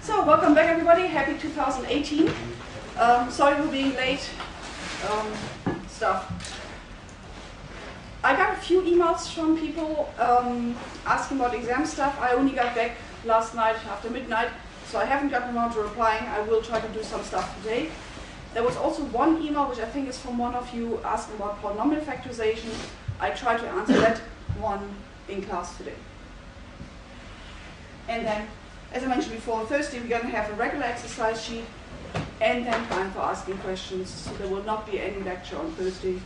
So, welcome back everybody, happy 2018. Sorry for being late. I got a few emails from people asking about exam stuff. I only got back last night after midnight, so I haven't gotten around to replying. I will try to do some stuff today. There was also one email, which I think is from one of you, asking about polynomial factorization. I tried to answer that one in class today. And then, as I mentioned before, on Thursday we're going to have a regular exercise sheet and then time for asking questions. So there will not be any lecture on Thursday,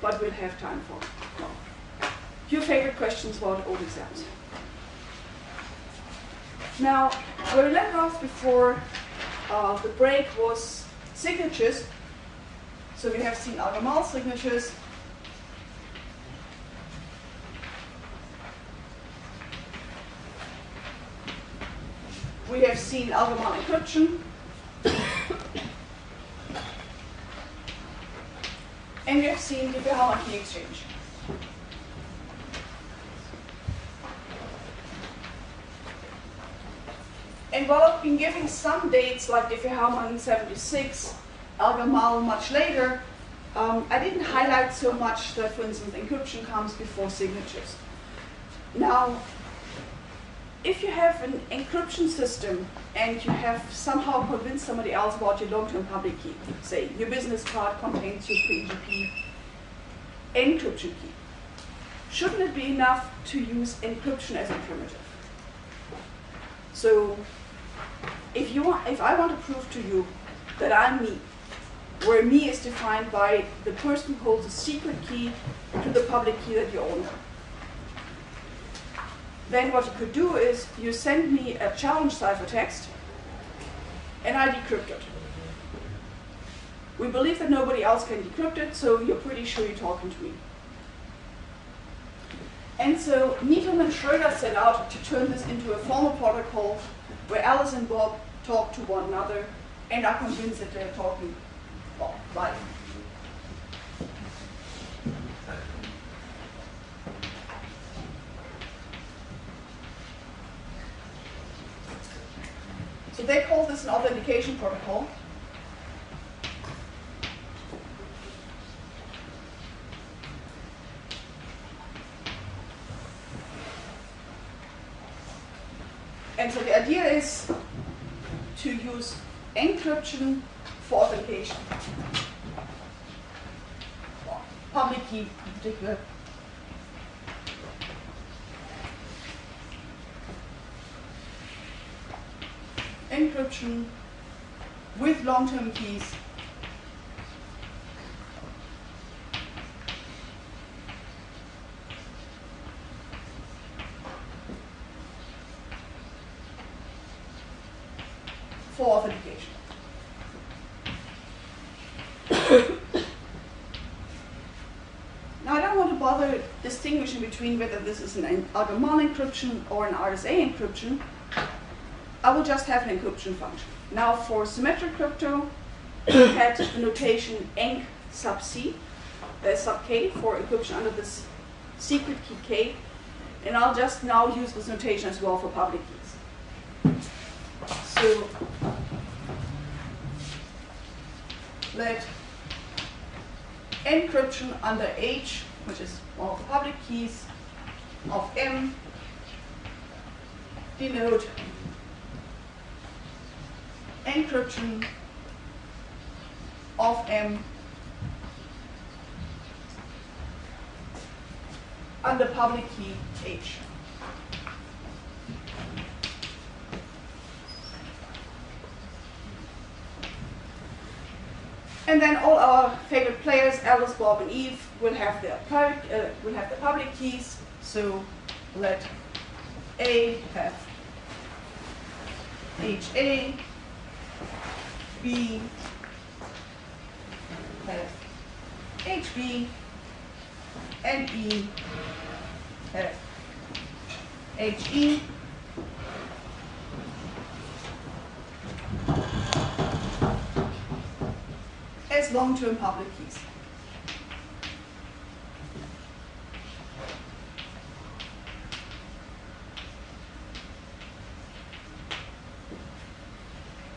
but we'll have time for your favorite questions about old exams. Now, where we left off before the break was signatures. So we have seen Algamal signatures. We have seen Algamal encryption. And we have seen the Diffie-Hellman key exchange. And while I've been giving some dates like Diffie-Hellman 76, Algamal much later, I didn't highlight so much that, for instance, encryption comes before signatures. Now, if you have an encryption system and you have somehow convinced somebody else about your long-term public key, say your business card contains your PGP encryption key, shouldn't it be enough to use encryption as a primitive? So if I want to prove to you that I'm me, where me is defined by the person who holds a secret key to the public key that you all know, then what you could do is you send me a challenge ciphertext and I decrypt it. We believe that nobody else can decrypt it, so you're pretty sure you're talking to me. And so Needham-Schroeder set out to turn this into a formal protocol where Alice and Bob talk to one another and are convinced that they're talking live. So they call this an authentication protocol. And so the idea is to use encryption for authentication. Public key in particular. Encryption with long-term keys for authentication. Now I don't want to bother distinguishing between whether this is an Algamal encryption or an RSA encryption. I will just have an encryption function. Now for symmetric crypto, we had the notation enc sub c, there's sub k for encryption under this secret key k, and I'll just now use this notation as well for public keys. So let encryption under H, which is one of the public keys of M, denote encryption of M under public key H. And then all our favorite players, Alice, Bob, and Eve, will have the public keys. So let A have HA, B have HB, and E have HE. As long-term public keys.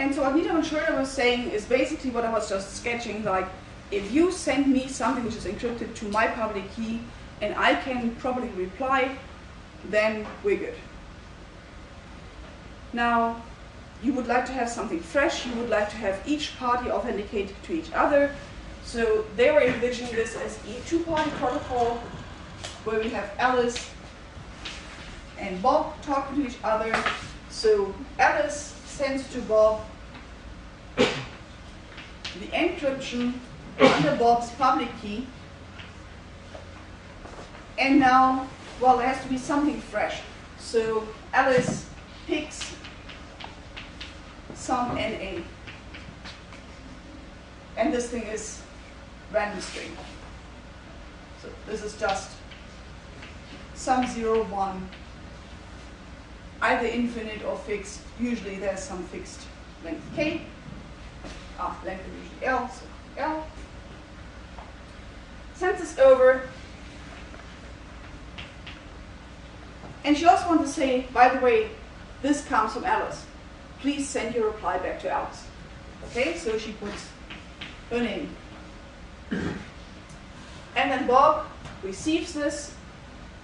And so what Needham-Schroeder was saying is basically what I was just sketching, like if you send me something which is encrypted to my public key and I can properly reply, then we're good. Now, you would like to have something fresh, you would like to have each party authenticate to each other. So they were envisioning this as a two-party protocol where we have Alice and Bob talking to each other. So Alice sends to Bob the encryption under Bob's public key. And now, well, there has to be something fresh. So Alice picks some NA. And this thing is random string. So this is just some 0, 1, either infinite or fixed. Usually there's some fixed length k. Length is usually L, so L. Sends this over. And she also wants to say, by the way, this comes from Alice. Please send your reply back to Alice. Okay, so she puts her name. And then Bob receives this,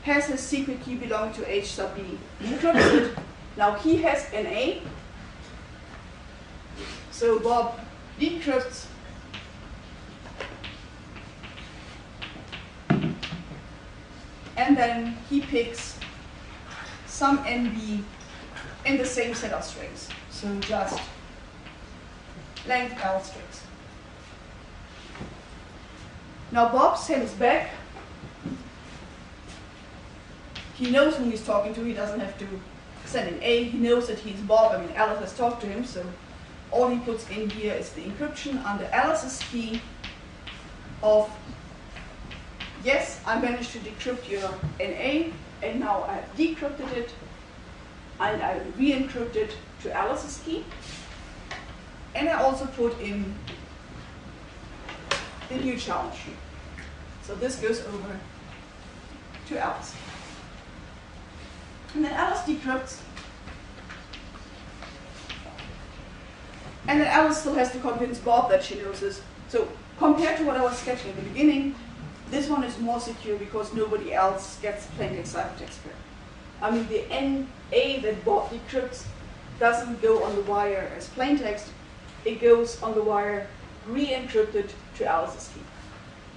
has his secret key belonging to H sub B encrypted. Now he has NA. So Bob decrypts and then he picks some NB in the same set of strings. So just length L strings. Now Bob sends back. He knows who he's talking to. He doesn't have to send an A. He knows that he's Bob. I mean, Alice has talked to him, so all he puts in here is the encryption under Alice's key of, yes, I managed to decrypt your NA, and now I have decrypted it, and I re-encrypt it to Alice's key. And I also put in the new challenge. So this goes over to Alice. And then Alice decrypts. And then Alice still has to convince Bob that she knows this. So compared to what I was sketching at the beginning, this one is more secure because nobody else gets plaintext ciphertext pair. I mean, the NA that Bob decrypts doesn't go on the wire as plaintext. It goes on the wire re-encrypted to Alice's key.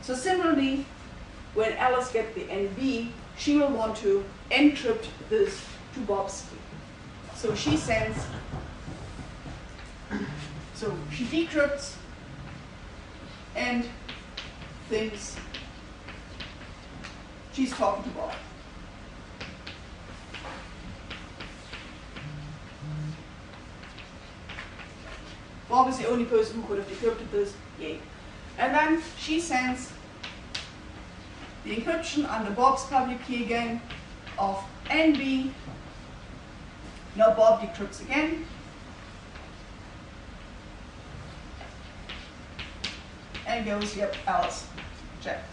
So similarly, when Alice gets the NB, she will want to encrypt this to Bob's key. So she sends, so she decrypts and thinks she's talking to Bob. Bob is the only person who could have decrypted this, yay. And then she sends the encryption under Bob's public key again of NB. Now Bob decrypts again. And goes, yep, Alice, check.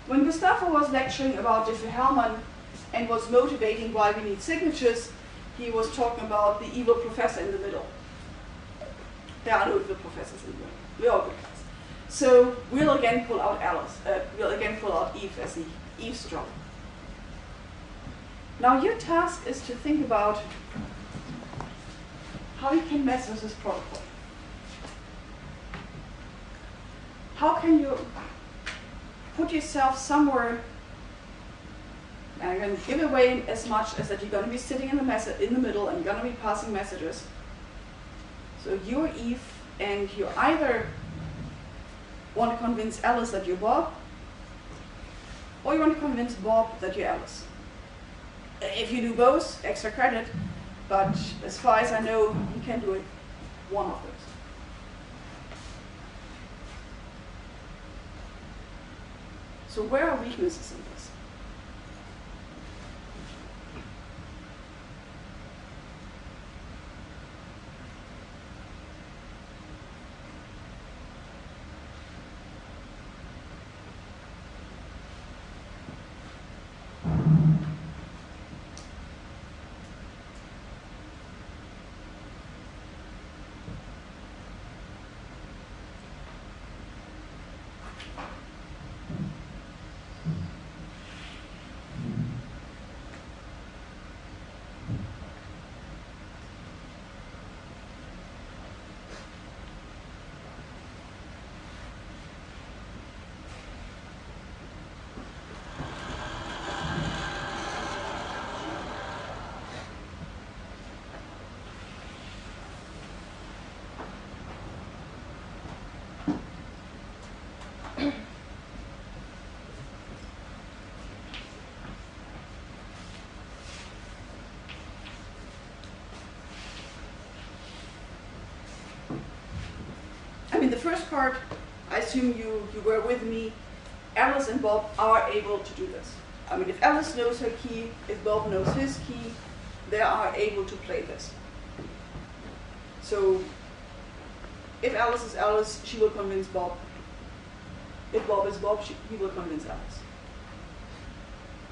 When Gustavo was lecturing about Diffie-Hellman and was motivating why we need signatures, he was talking about the evil professor in the middle. There are no evil professors in the middle. We're all good guys. So we'll again pull out Alice. We'll again pull out Eve as the eavesdropper. Now your task is to think about how you can mess with this protocol. How can you put yourself somewhere, and I'm going to give away as much as that you're going to be sitting in the middle and you're going to be passing messages. So you're Eve, and you either want to convince Alice that you're Bob, or you want to convince Bob that you're Alice. If you do both, extra credit, but as far as I know, you can do it one of those. So where are weaknesses in this? first part, I assume you were with me. Alice and Bob are able to do this. I mean, if Alice knows her key, if Bob knows his key, they are able to play this. So if Alice is Alice, she will convince Bob. If Bob is Bob, he will convince Alice.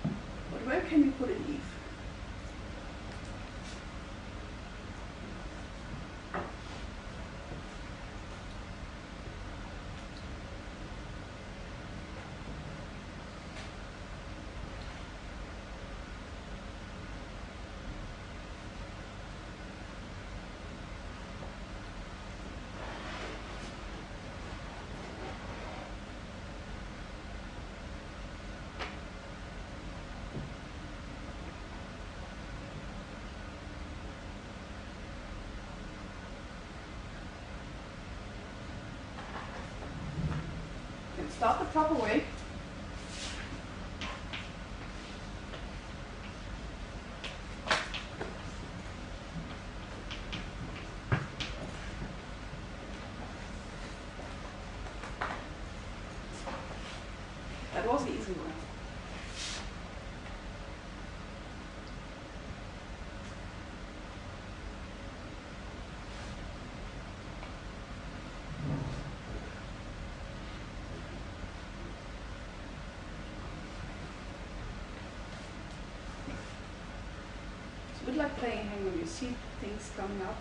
But where can we put an Eve? Start the proper way. That was the easy one. It's a bit like playing hang when you see things coming up.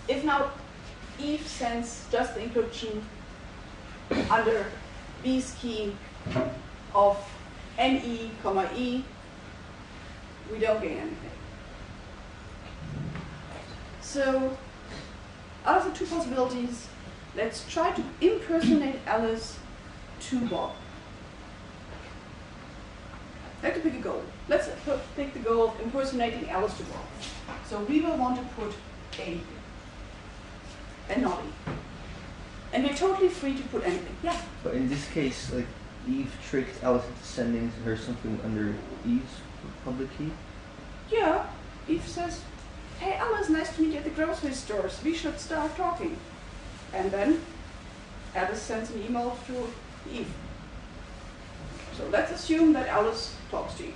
If now Eve sends just the encryption under B's key of NE, E, we don't gain anything. So out of the two possibilities, let's try to impersonate Alice to Bob. I have to pick a goal. Let's pick the goal of impersonating Alice to Bob. So we will want to put A here and not E. And we're totally free to put anything. Yeah? But in this case, like, Eve tricked Alice into sending her something under Eve's public key? Yeah. Eve says, hey Alice, nice to meet you at the grocery stores. We should start talking. And then Alice sends an email to Eve. So let's assume that Alice talks to Eve.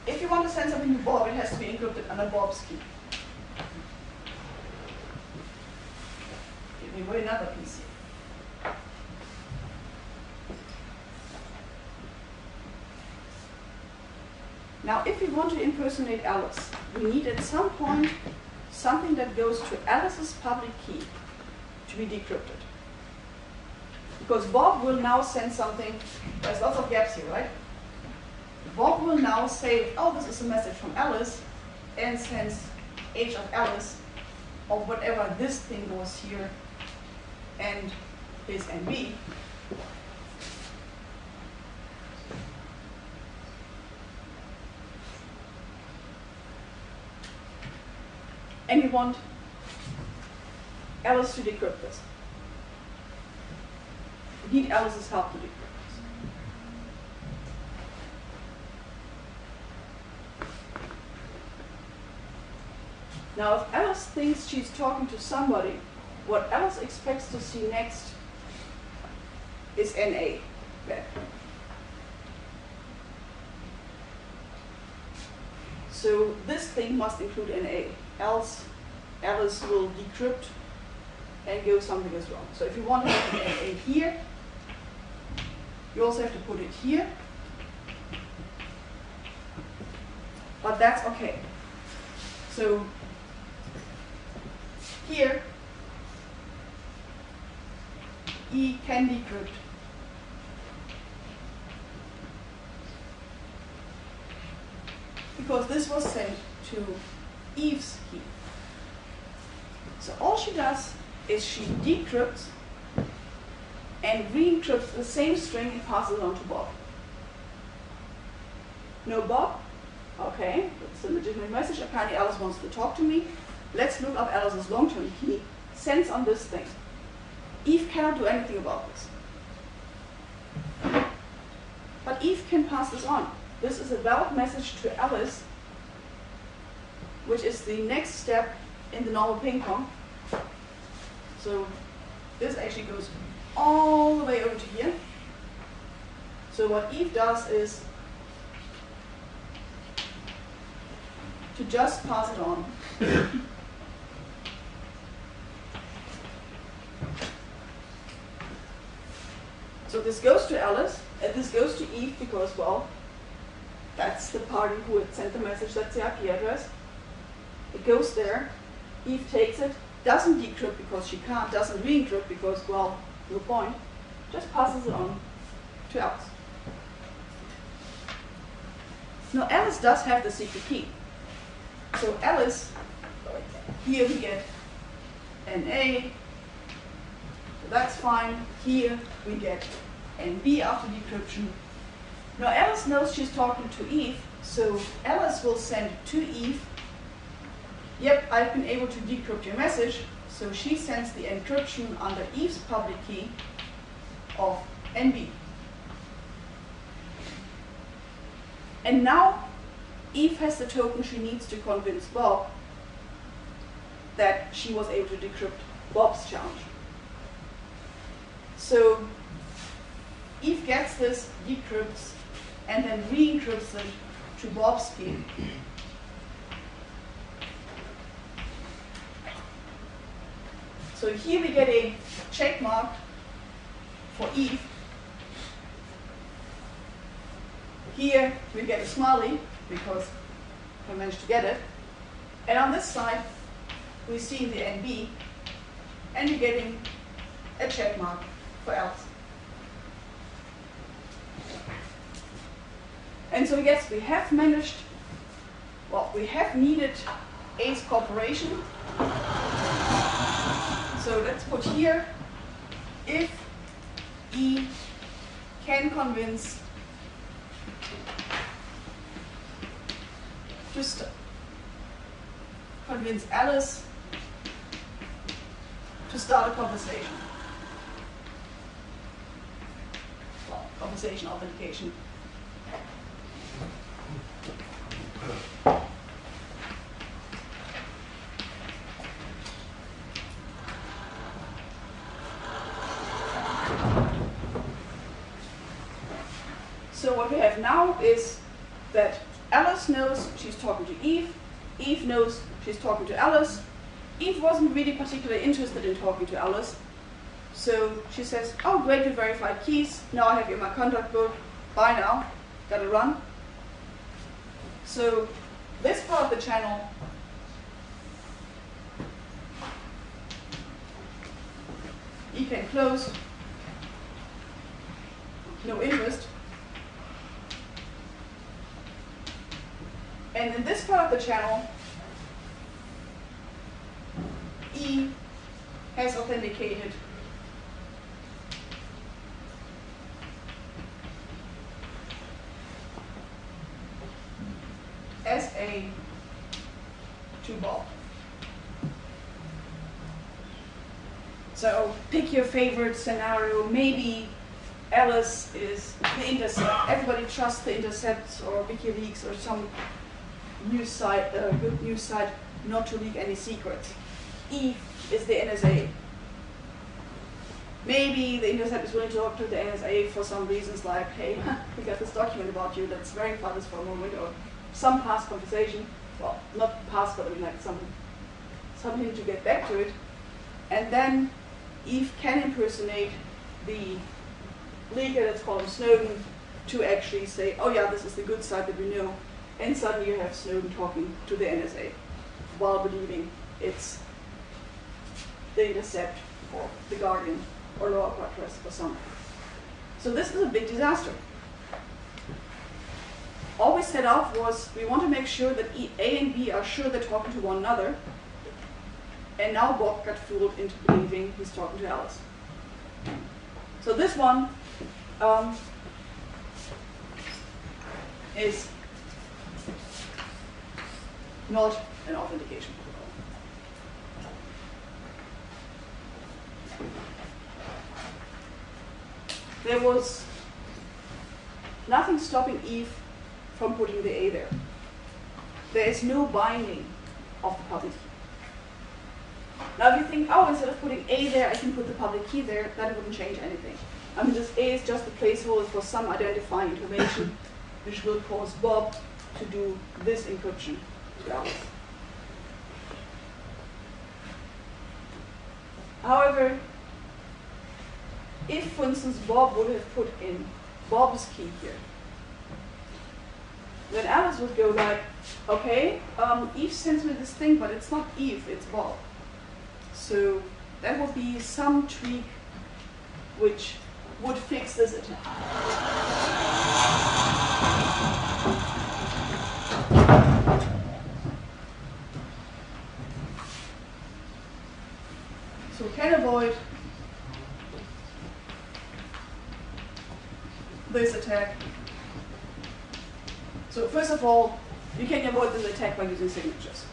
If you want to send something to Bob, it has to be encrypted under Bob's key. Give me away another piece here. Now, if we want to impersonate Alice, we need at some point something that goes to Alice's public key to be decrypted. Because Bob will now send something, there's lots of gaps here, right? Bob will now say, oh, this is a message from Alice, and sends H of Alice of whatever this thing was here, and his NB. And we want Alice to decrypt this. We need Alice's help to decrypt this. Now, if Alice thinks she's talking to somebody, what Alice expects to see next is NA back. So this thing must include NA, else Alice will decrypt and go something is wrong. So if you want to have an NA here, you also have to put it here. But that's okay. So here, E can decrypt. Because this was sent to Eve's key. So all she does is she decrypts and re-encrypts the same string and passes it on to Bob. No Bob, Okay, that's a legitimate message. Apparently Alice wants to talk to me. Let's look up Alice's long-term key. Sends on this thing. Eve cannot do anything about this. But Eve can pass this on. This is a valid message to Alice, which is the next step in the normal ping pong. So this actually goes all the way over to here. So what Eve does is to just pass it on. So this goes to Alice, and this goes to Eve because, well, that's the party who had sent the message, that's the IP address. It goes there, Eve takes it, doesn't decrypt because she can't, doesn't re-encrypt because, well, no point, just passes it on to Alice. Now Alice does have the secret key. So Alice, here we get NA, so that's fine. Here we get NB after decryption. Now Alice knows she's talking to Eve, so Alice will send to Eve, yep, I've been able to decrypt your message, so she sends the encryption under Eve's public key of NB. And now Eve has the token she needs to convince Bob that she was able to decrypt Bob's challenge. So Eve gets this, decrypts, and then re-encrypts it to Bob's key. So here we get a check mark for Eve. Here we get a smiley because I managed to get it. And on this side we see the NB, and we're getting a check mark for Alice. And so yes, we have managed, well, we have needed A's cooperation. So let's put here, if E can convince, just convince Alice to start a conversation. Well, conversation, authentication. So what we have now is that Alice knows she's talking to Eve. Eve knows she's talking to Alice. Eve wasn't really particularly interested in talking to Alice. So she says, oh great, you verified keys. Now I have you in my contact book. Bye now. Gotta run. So this part of the channel E can close. No interest. And in this part of the channel, E has authenticated SA to Bob. So pick your favorite scenario. Maybe Alice is the Intercept. Everybody trusts the Intercept or WikiLeaks or some news site, good news site, not to leak any secrets. Eve is the NSA. Maybe the Intercept is willing to talk to the NSA for some reasons like, hey, we got this document about you, let's verify this for a moment, or some past conversation, well, not past, but like some hint to get back to it. And then Eve can impersonate the leaker, let's call him Snowden, to actually say, oh yeah, this is the good side that we know. And suddenly you have Snowden talking to the NSA while believing it's the Intercept or the Guardian or Lower Quadrant or something. So this is a big disaster. All we set off was we want to make sure that A and B are sure they're talking to one another. And now Bob got fooled into believing he's talking to Alice. So this one is not an authentication protocol. There was nothing stopping Eve from putting the A there. There is no binding of the public key. Now if you think, oh, instead of putting A there, I can put the public key there, that wouldn't change anything. I mean, this A is just a placeholder for some identifying information which will cause Bob to do this encryption to Alice. However, if, for instance, Bob would have put in Bob's key here, then Alice would go like, okay, Eve sends me this thing, but it's not Eve, it's Bob. So that would be some tweak which would fix this attack. So we can avoid this attack. So first of all, you can avoid this attack by using signatures.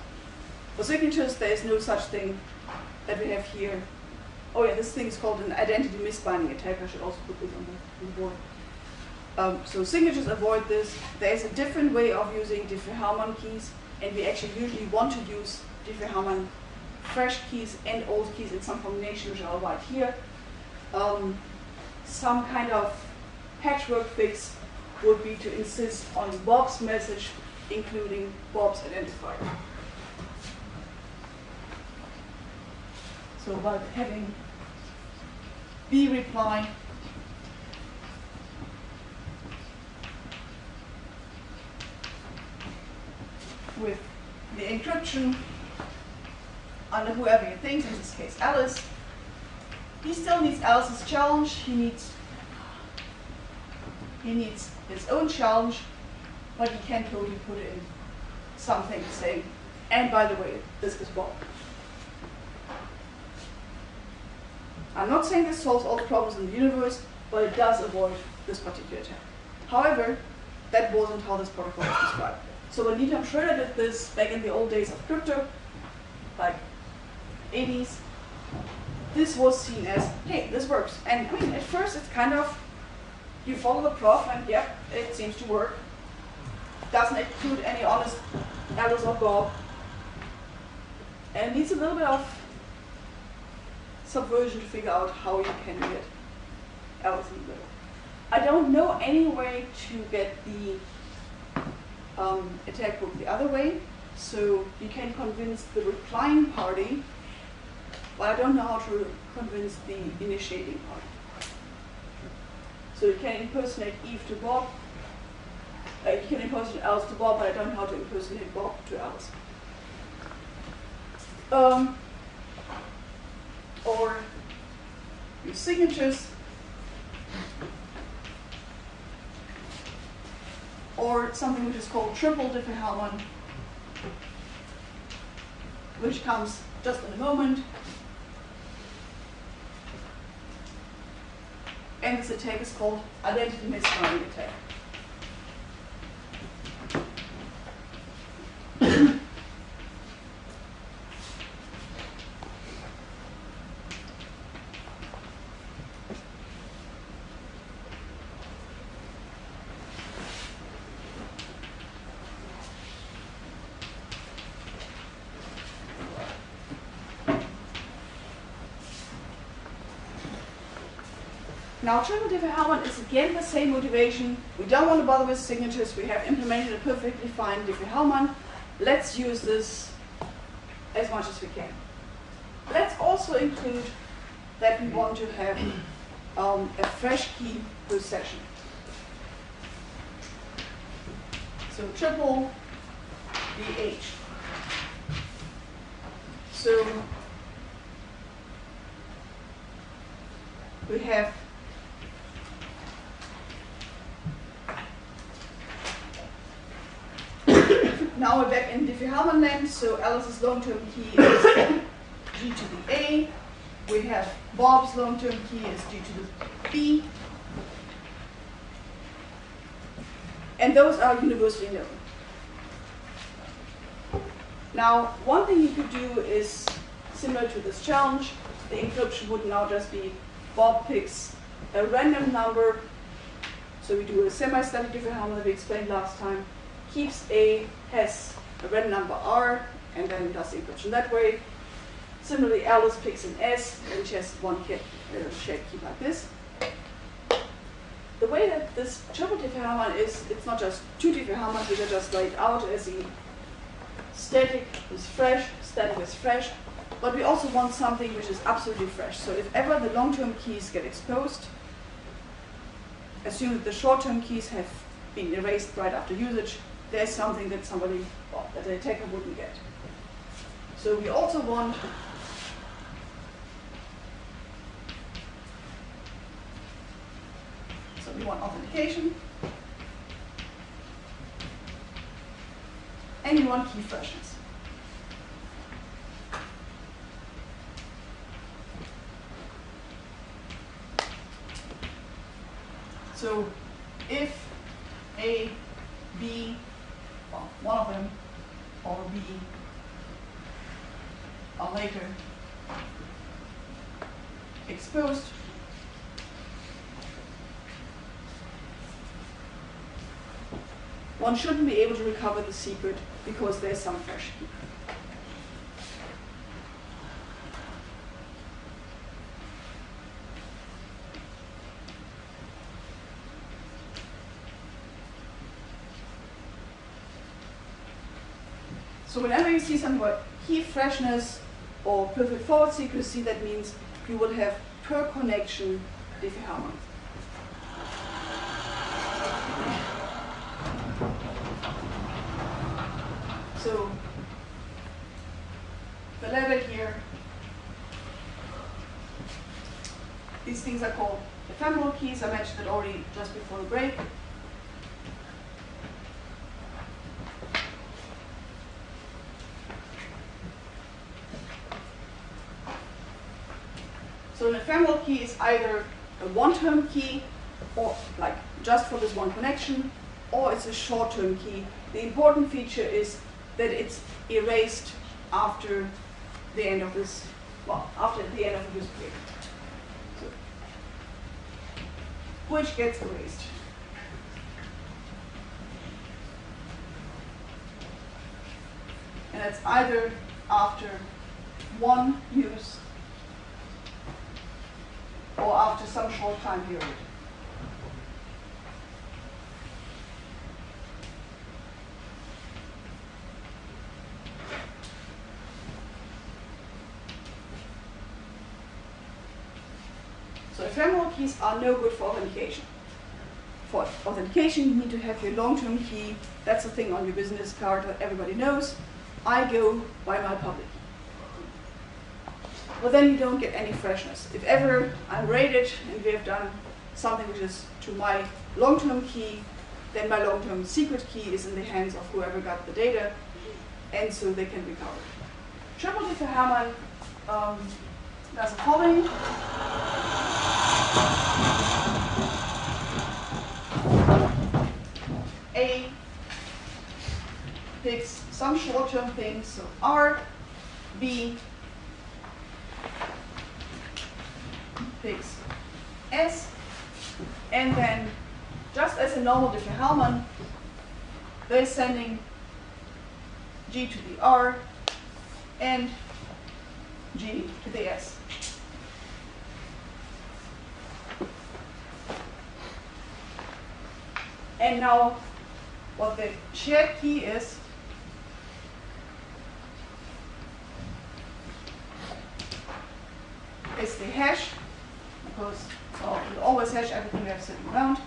For signatures, there is no such thing that we have here. Oh yeah, this thing is called an identity misbinding attack. I should also put this on the board. So signatures avoid this. There is a different way of using Diffie-Hellman keys, and we actually usually want to use Diffie-Hellman fresh keys and old keys in some combination, which I'll write here. Some kind of patchwork fix would be to insist on Bob's message, including Bob's identifier. So by having B reply with the encryption under whoever you think, in this case Alice, he still needs Alice's challenge, he needs his own challenge, but he can totally put in something saying, and by the way, this is Bob. I'm not saying this solves all the problems in the universe, but it does avoid this particular attack. However, that wasn't how this protocol was described. So when Needham-Schroeder did this back in the old days of crypto, like 80s, this was seen as, hey, this works. And I mean, at first it's kind of, you follow the prof and yep, it seems to work. Doesn't include any honest Alice or Bob. And needs a little bit of subversion to figure out how you can get Alice in the middle. I don't know any way to get the attack book the other way, so you can convince the replying party, but I don't know how to convince the initiating party. So you can impersonate Eve to Bob, you can impersonate Alice to Bob, but I don't know how to impersonate Bob to Alice. Or use signatures, or something which is called triple Diffie-Hellman, which comes just in a moment. And this attack is called identity misbinding attack. Now, triple Diffie-Hellman is again the same motivation. We don't want to bother with signatures. We have implemented a perfectly fine Diffie-Hellman. Let's use this as much as we can. Let's also include that we want to have a fresh key per session. So triple BH. So we have now we're back in Diffie-Hellman land, so Alice's long-term key is G to the A. We have Bob's long-term key is G to the B. And those are universally known. Now, one thing you could do is similar to this challenge. The encryption would now just be Bob picks a random number. So we do a semi-static Diffie-Hellman that we explained last time. Keeps A, has a random number R, and then does the encryption that way. Similarly, Alice picks an S, and she has one shaped key like this. The way that this triple Diffie-Hellman is, it's not just two Diffie-Hellmans, which are just laid out as the static is fresh, static is fresh, but we also want something which is absolutely fresh. So if ever the long-term keys get exposed, assume that the short-term keys have been erased right after usage, there's something that somebody, well, that the attacker wouldn't get. So we also want authentication, and we want key freshness. So if A, B, well, one of them, or B are later exposed, one shouldn't be able to recover the secret because there's some fresh key. So whenever you see something about key freshness or perfect forward secrecy, that means you will have per connection Diffie-Hellman. So the letter here, these things are called ephemeral keys. I mentioned it already just before the break. So an ephemeral key is either a one-term key, or like just for this one connection, or it's a short-term key. The important feature is that it's erased after the end of this, well, after the end of this period. So, which gets erased. And it's either after one use or after some short time period. So ephemeral keys are no good for authentication. For authentication, you need to have your long-term key. That's the thing on your business card that everybody knows. I go by my public key. Well, then you don't get any freshness. If ever I'm raided and we have done something which is to my long-term key, then my long-term secret key is in the hands of whoever got the data, and so they can recover it. Triple Diffie-Hellman does the following. A picks some short-term things, so R, B picks S, and then just as a normal Diffie-Hellman, they're sending G to the R and G to the S. And now what the shared key is the hash, because we always hash everything we have sitting around.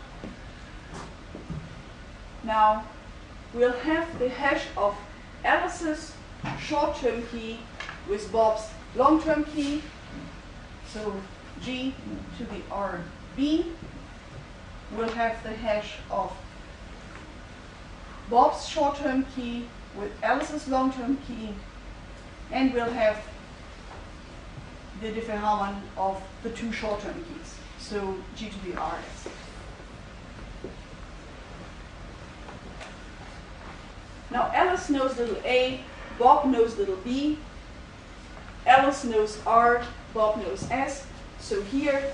Now we'll have the hash of Alice's short-term key with Bob's long-term key. So G to the RB. We'll have the hash of Bob's short-term key with Alice's long-term key, and we'll have the Diffie-Hellman of the two short-term keys, so G to the RS. Now Alice knows little a, Bob knows little b, Alice knows r, Bob knows s. So here,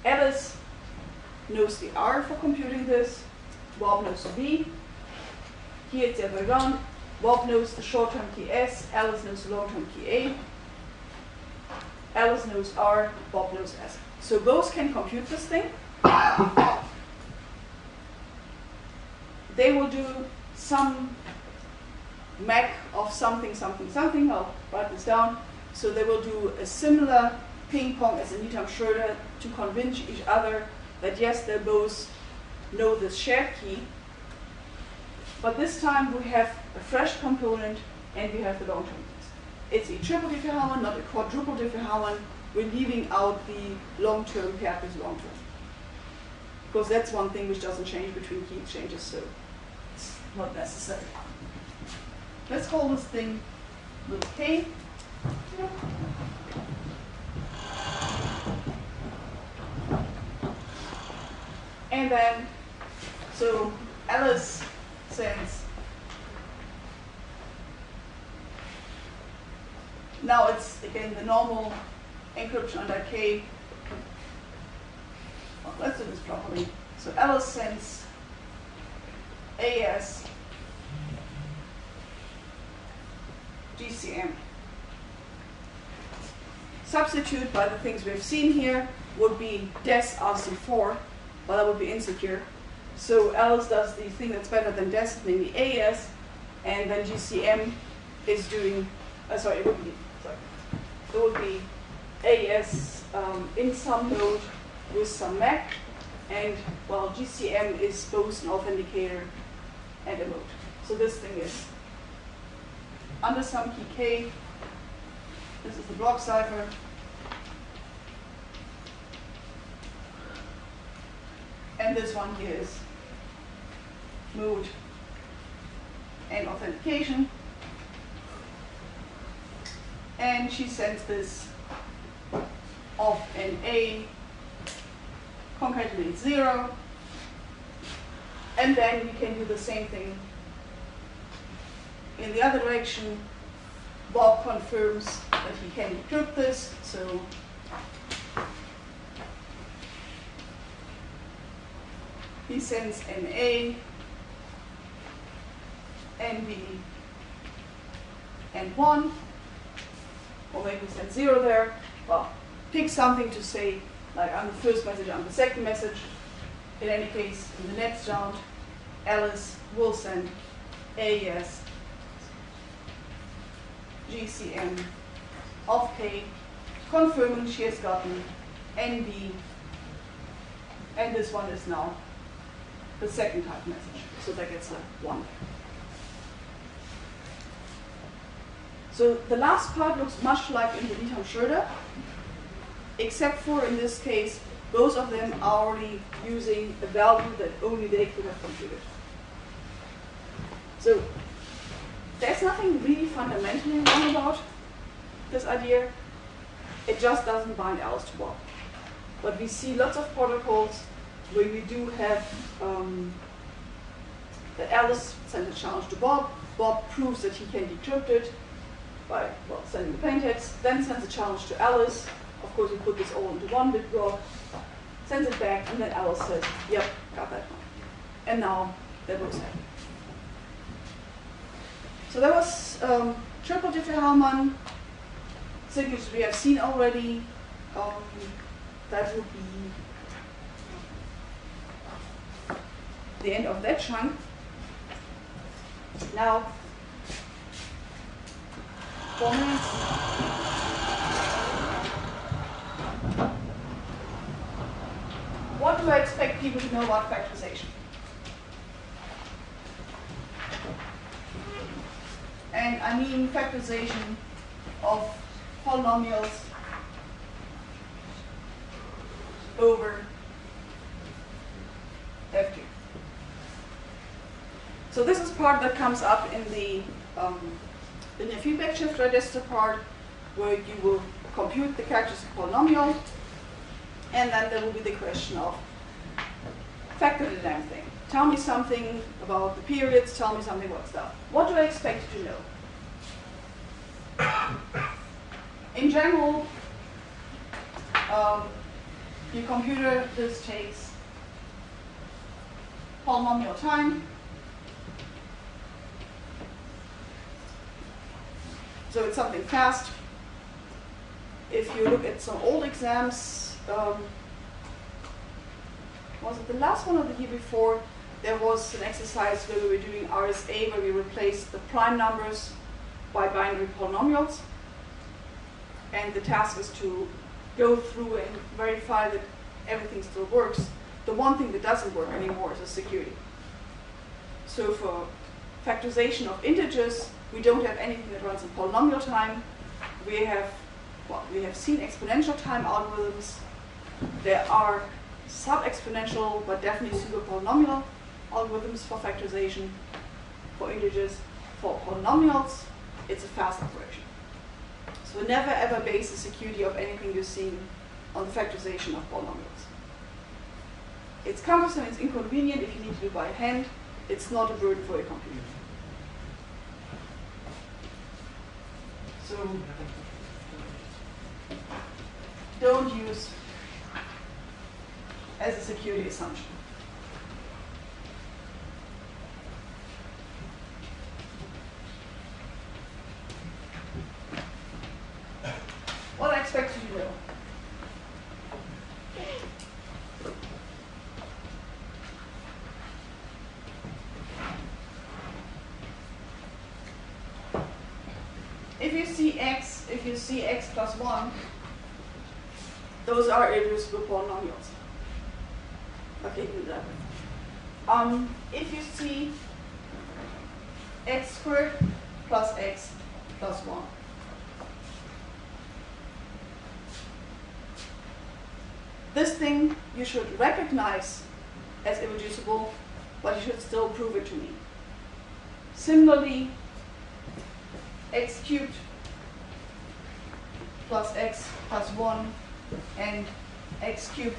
Alice knows the r for computing this, Bob knows the b. Here it's the other way around. Bob knows the short-term key s, Alice knows the long-term key a. Alice knows r, Bob knows s. So both can compute this thing. They will do some MAC of something, something, something. I'll write this down. So they will do a similar ping pong as in Needham-Schroeder to convince each other that yes, they both know this shared key. But this time we have a fresh component and we have the long-term keys. It's a triple Diffie-Hellman, not a quadruple Diffie-Hellman. We're leaving out the long-term paired with long-term. Because that's one thing which doesn't change between key exchanges, so it's not necessary. Let's call this thing little k. And then, so Alice sends, now it's again the normal encryption under k. Well, let's do this properly. So Alice sends AS GCM. Substitute by the things we've seen here would be des RC4, but that would be insecure. So Alice does the thing that's better than des, namely AS, and then GCM is doing, it would be AS in some node with some MAC, and well, GCM is both an authenticator and a mode. So this thing is under some key k. This is the block cipher. And this one here is mode and authentication. And she sends this of an A concatenate 0. And then we can do the same thing in the other direction. Bob confirms that he can decrypt this, so he sends an A, and B, and 1, or maybe send 0 there. Well, pick something to say, like on the first message, on the second message. In any case, in the next round, Alice will send AES GCM of K, confirming she has gotten NB, and this one is now the second type message. So that gets a 1. So the last part looks much like in the Needham-Schroeder, except for in this case, both of them are already using a value that only they could have computed. So there's nothing really fundamentally wrong about this idea. It just doesn't bind Alice to Bob. But we see lots of protocols where we do have that Alice sends a challenge to Bob. Bob proves that he can decrypt it by sending the plaintext, then sends a challenge to Alice. Of course, we put this all into one bit block, sends it back, and then Alice says, yep, got that one. And now they're both happy. So that was triple Diffie-Hellman signatures we have seen already. That would be the end of that chunk. Now, 4 minutes. What do I expect people to know about factorization? And I mean factorization of polynomials over FQ. So this is part that comes up in the feedback shift register part, where you will compute the characters of polynomial, and then there will be the question of factor the damn thing. Tell me something about the periods, tell me something about stuff. What do I expect you to know? In general, your computer, this takes polynomial time. So it's something fast. If you look at some old exams, was it the last one or the year before, there was an exercise where we were doing RSA, where we replaced the prime numbers by binary polynomials. And the task is to go through and verify that everything still works. The one thing that doesn't work anymore is the security. So for factorization of integers, we don't have anything that runs in polynomial time. We have seen exponential time algorithms. There are sub-exponential, but definitely pseudo-polynomial algorithms for factorization for integers. For polynomials, it's a fast operation. So never ever base the security of anything you're seeing on the factorization of polynomials. It's cumbersome, it's inconvenient if you need to do it by hand. It's not a burden for your computer. So don't use as a security assumption. What I expect you to know. If you see x plus 1, those are irreducible polynomials. Okay, do that. If you see x squared plus x plus 1, this thing you should recognize as irreducible, but you should still prove it to me. Similarly, x cubed plus x plus 1 and x cubed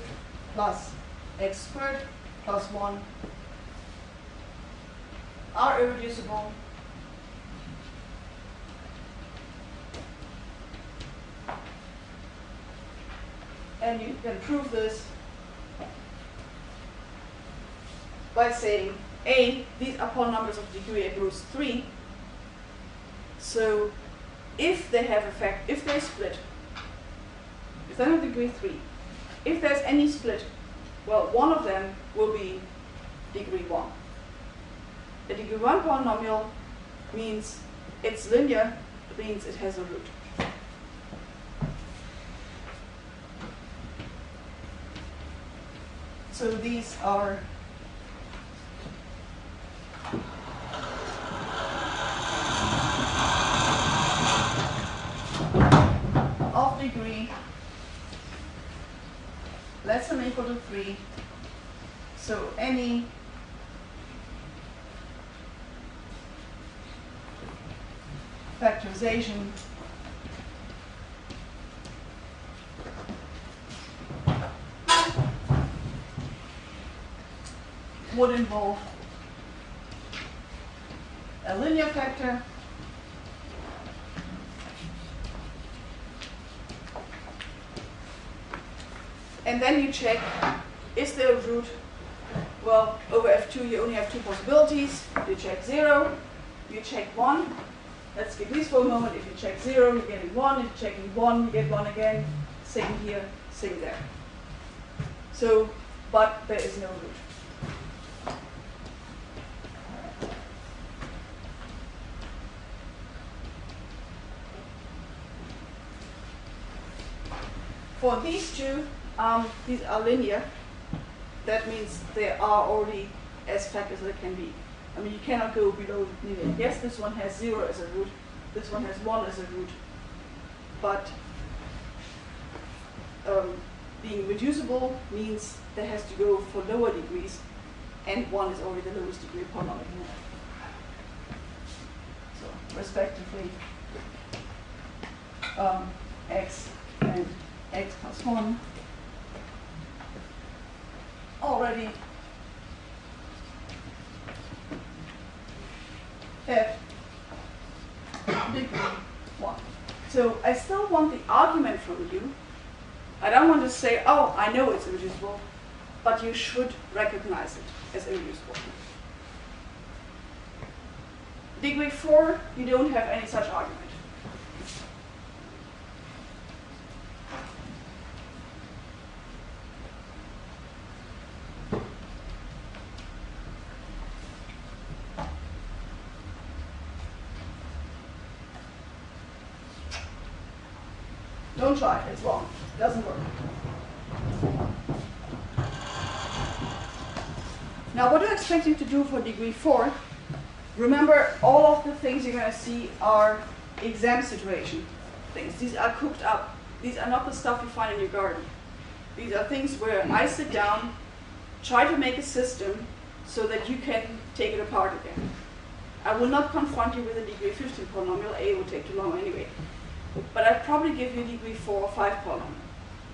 plus x squared plus 1 are irreducible. And you can prove this by saying, A, these are polynomials of degree at most 3. So if they have effect, if they split, if they're of degree 3, if there's any split, well, one of them will be degree 1. A degree 1 polynomial means it's linear, means it has a root. So these are of degree less than or equal to 3. So any factorization would involve a linear factor and then you check, is there a root? Well, over F2 you only have two possibilities. You check 0, you check 1. Let's keep this for a moment. If you check 0, you're getting 1. If you're checking 1, you get 1 again. Same here, same there. So, but there is no root. For these two, these are linear. That means they are already as factors as they can be. I mean, you cannot go below linear. Yes, this one has 0 as a root. This one has 1 as a root. But being reducible means that has to go for lower degrees, and 1 is already the lowest degree polynomial. So, respectively, x and x plus 1 already have degree 1. So I still want the argument from you. I don't want to say, oh, I know it's irreducible, but you should recognize it as irreducible. Degree 4, you don't have any such argument. Don't try it, it's wrong. It doesn't work. Now, what do I expect you to do for degree 4? Remember, all of the things you're going to see are exam situation things. These are cooked up. These are not the stuff you find in your garden. These are things where I sit down, try to make a system so that you can take it apart again. I will not confront you with a degree 15 polynomial. A would take too long anyway. But I'd probably give you a degree 4 or 5 polynomial.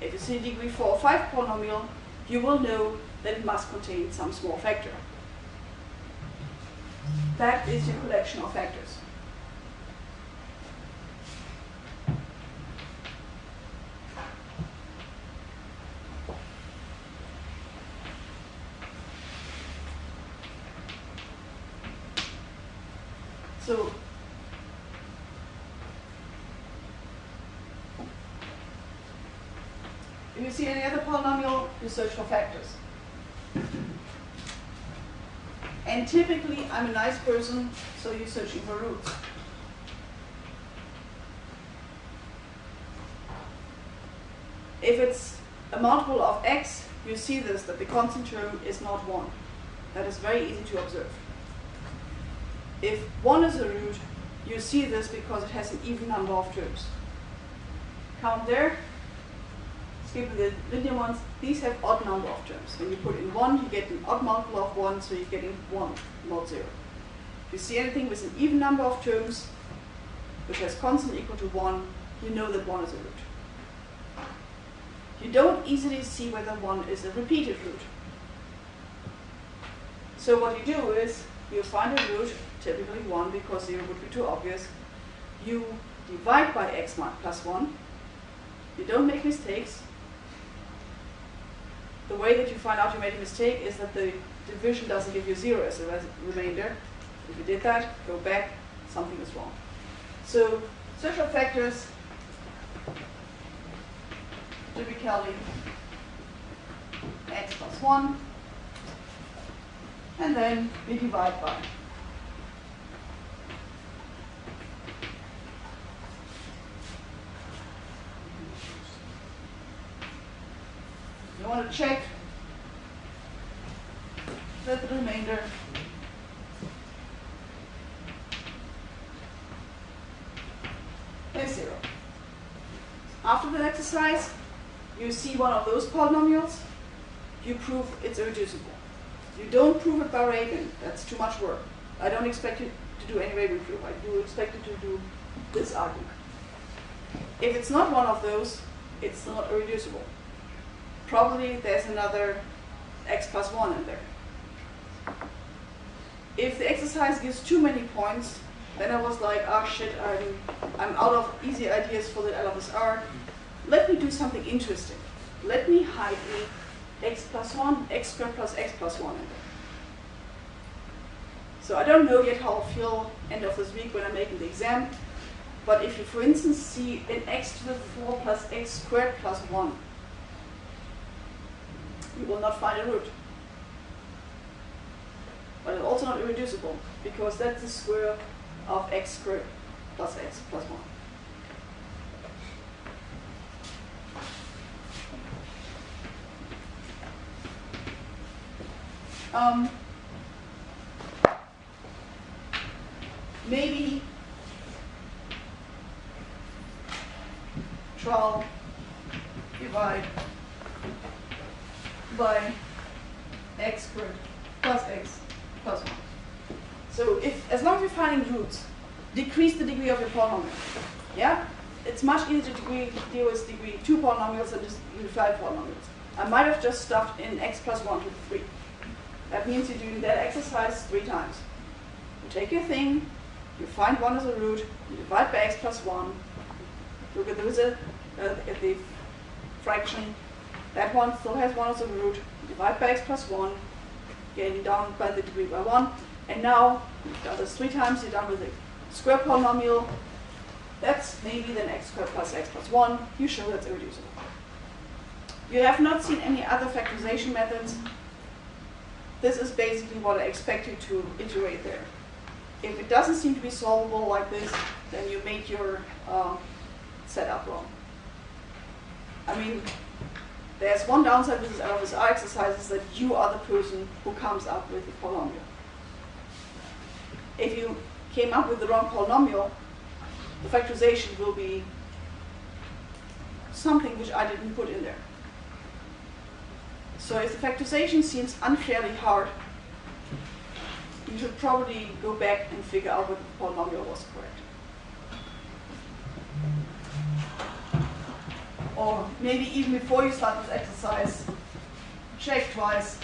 If you see a degree 4 or 5 polynomial, you will know that it must contain some small factor. That is your collection of factors. So, if you see any other polynomial, you search for factors. And typically, I'm a nice person, so you're searching for roots. If it's a multiple of x, you see this, that the constant term is not 1. That is very easy to observe. If 1 is a root, you see this because it has an even number of terms. Count there. Skip the linear ones. These have odd number of terms. When you put in 1, you get an odd multiple of 1, so you're getting 1, not 0. If you see anything with an even number of terms, which has constant equal to 1, you know that 1 is a root. You don't easily see whether 1 is a repeated root. So what you do is, you find a root, typically 1, because 0 would be too obvious. You divide by x plus 1. You don't make mistakes. The way that you find out you made a mistake is that the division doesn't give you 0 as a remainder. If you did that, go back, something is wrong. So, search for factors, typically x plus 1, and then we divide by. You want to check that the remainder is 0. After the exercise, you see one of those polynomials, you prove it's irreducible. You don't prove it by Rabin. That's too much work. I don't expect you to do any Rabin proof. I do expect you to do this argument. If it's not one of those, it's not irreducible. Probably there's another x plus 1 in there. If the exercise gives too many points, then I was like, oh shit, I'm out of easy ideas for the LFSR. Let me do something interesting. Let me hide the x plus 1, x squared plus x plus 1 in there. So I don't know yet how I'll feel end of this week when I'm making the exam. But if you, for instance, see an x to the 4 plus x squared plus 1, you will not find a root. But it's also not irreducible, because that's the square of x squared plus x plus 1. Maybe try divide by x squared plus x plus 1. So as long as you're finding roots, decrease the degree of your polynomial. Yeah? It's much easier to deal with degree 2 polynomials than just degree 5 polynomials. I might have just stuffed in x plus 1 to the 3. That means you're doing that exercise 3 times. You take your thing, you find 1 as a root, you divide by x plus 1, look at the fraction. That one still has 1 as a root. Divide by x plus 1, getting down by the degree by 1. And now, you've done this 3 times, you're done with the square polynomial. That's maybe then x squared plus x plus 1. You show that's irreducible. You have not seen any other factorization methods. This is basically what I expect you to iterate there. If it doesn't seem to be solvable like this, then you make your setup wrong. I mean, there's one downside with this LFSR exercise is that you are the person who comes up with the polynomial. If you came up with the wrong polynomial, the factorization will be something which I didn't put in there. So if the factorization seems unfairly hard, you should probably go back and figure out whether the polynomial was correct. Or maybe even before you start this exercise, check twice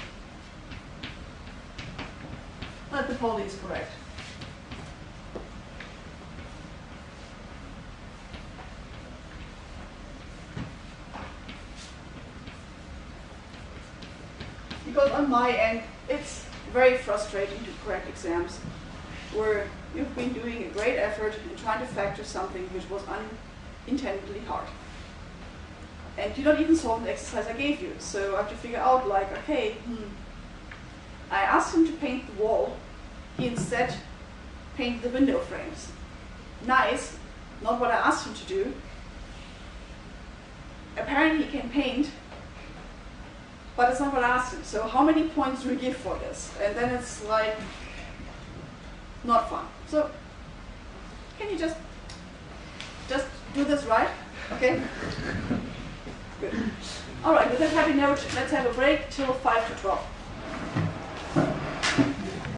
that the poly is correct. Because on my end, it's very frustrating to correct exams where you've been doing a great effort in trying to factor something which was unintendedly hard. And you don't even solve the exercise I gave you. So I have to figure out, like, okay, I asked him to paint the wall. He instead painted the window frames. Nice, not what I asked him to do. Apparently he can paint, but it's not what I asked him. So how many points do we give for this? And then it's like, not fun. So can you just do this right? Okay? Good. All right, with that happy note, let's have a break till 5 to 12.